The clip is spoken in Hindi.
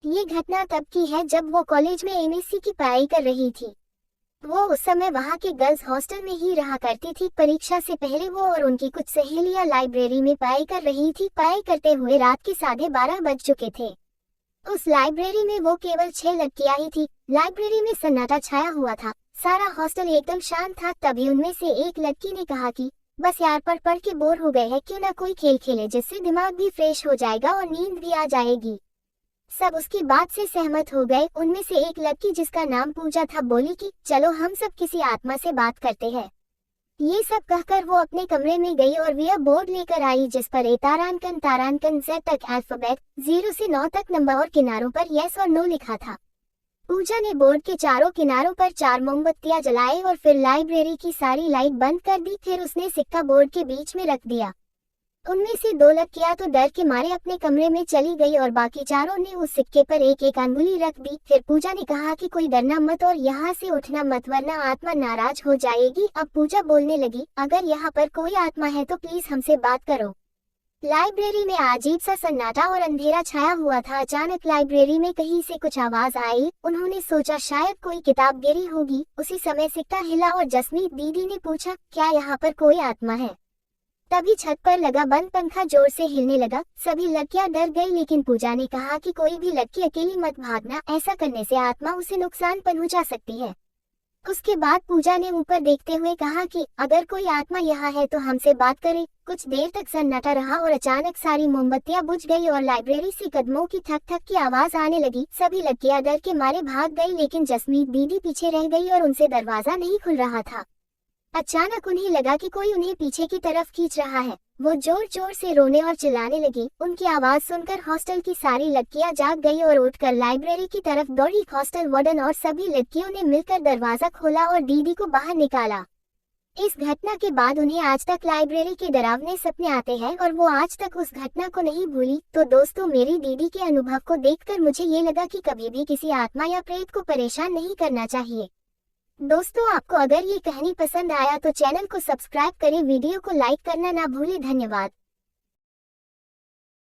ये घटना तब की है जब वो कॉलेज में एमएससी की पढ़ाई कर रही थी। वो उस समय वहाँ के गर्ल्स हॉस्टल में ही रहा करती थी। परीक्षा से पहले वो और उनकी कुछ सहेलियां लाइब्रेरी में पढ़ाई कर रही थी। पढ़ाई करते हुए रात के 12:30 बज चुके थे। उस लाइब्रेरी में वो केवल 6 लड़कियां ही थी। लाइब्रेरी में सन्नाटा छाया हुआ था। सारा हॉस्टल एकदम शांत था। तभी उनमें से एक लड़की ने कहा कि बस यार, पढ़ पढ़ के बोर हो गए हैं, क्यों ना कोई खेल खेले जिससे दिमाग भी फ्रेश हो जाएगा और नींद भी आ जाएगी। सब उसकी बात से सहमत हो गए। उनमें से एक लड़की, जिसका नाम पूजा था, बोली कि चलो हम सब किसी आत्मा से बात करते हैं। ये सब कहकर वो अपने कमरे में गई और वह बोर्ड लेकर आई जिस पर तारांकन Z तक अल्फाबेट 0 से 9 तक नंबर और किनारों पर यस और नो लिखा था। पूजा ने बोर्ड के चारों किनारों पर 4 मोमबत्तियां जलाई और फिर लाइब्रेरी की सारी लाइट बंद कर दी। फिर उसने सिक्का बोर्ड के बीच में रख दिया। उनमें से 2 लड़कियां तो डर के मारे अपने कमरे में चली गई और बाकी चारों ने उस सिक्के पर एक एक अंगुली रख दी। फिर पूजा ने कहा कि कोई डरना मत और यहाँ से उठना मत, वरना आत्मा नाराज हो जाएगी। अब पूजा बोलने लगी, अगर यहाँ पर कोई आत्मा है तो प्लीज हमसे बात करो। लाइब्रेरी में अजीब सा सन्नाटा और अंधेरा छाया हुआ था। अचानक लाइब्रेरी में कहीं से कुछ आवाज आई। उन्होंने सोचा शायद कोई किताब गिरी होगी। उसी समय सिक्का हिला और जसमीत दीदी ने पूछा, क्या यहाँ पर कोई आत्मा है? तभी छत पर लगा बंद पंखा जोर से हिलने लगा। सभी लड़कियां डर गई, लेकिन पूजा ने कहा कि कोई भी लड़की अकेली मत भागना, ऐसा करने से आत्मा उसे नुकसान पहुंचा सकती है। उसके बाद पूजा ने ऊपर देखते हुए कहा कि अगर कोई आत्मा यहाँ है तो हमसे बात करे। कुछ देर तक सन्नाटा रहा और अचानक सारी मोमबत्तियां बुझ गई और लाइब्रेरी से कदमों की थक थक की आवाज आने लगी। सभी लड़कियां डर के मारे भाग गई, लेकिन जसमीत दीदी पीछे रह गई और उनसे दरवाजा नहीं खुल रहा था। अचानक उन्हें लगा कि कोई उन्हें पीछे की तरफ खींच रहा है। वो जोर जोर से रोने और चिल्लाने लगी। उनकी आवाज सुनकर हॉस्टल की सारी लड़कियां जाग गई और उठकर लाइब्रेरी की तरफ दौड़ी। हॉस्टल वार्डन और सभी लड़कियों ने मिलकर दरवाजा खोला और दीदी को बाहर निकाला। इस घटना के बाद उन्हें आज तक लाइब्रेरी के डरावने सपने आते हैं और वो आज तक उस घटना को नहीं भूली। तो दोस्तों, मेरी दीदी के अनुभव को देखकर मुझे ये लगा कि कभी भी किसी आत्मा या प्रेत को परेशान नहीं करना चाहिए। दोस्तों, आपको अगर ये कहानी पसंद आया तो चैनल को सब्सक्राइब करें, वीडियो को लाइक करना ना भूलें। धन्यवाद।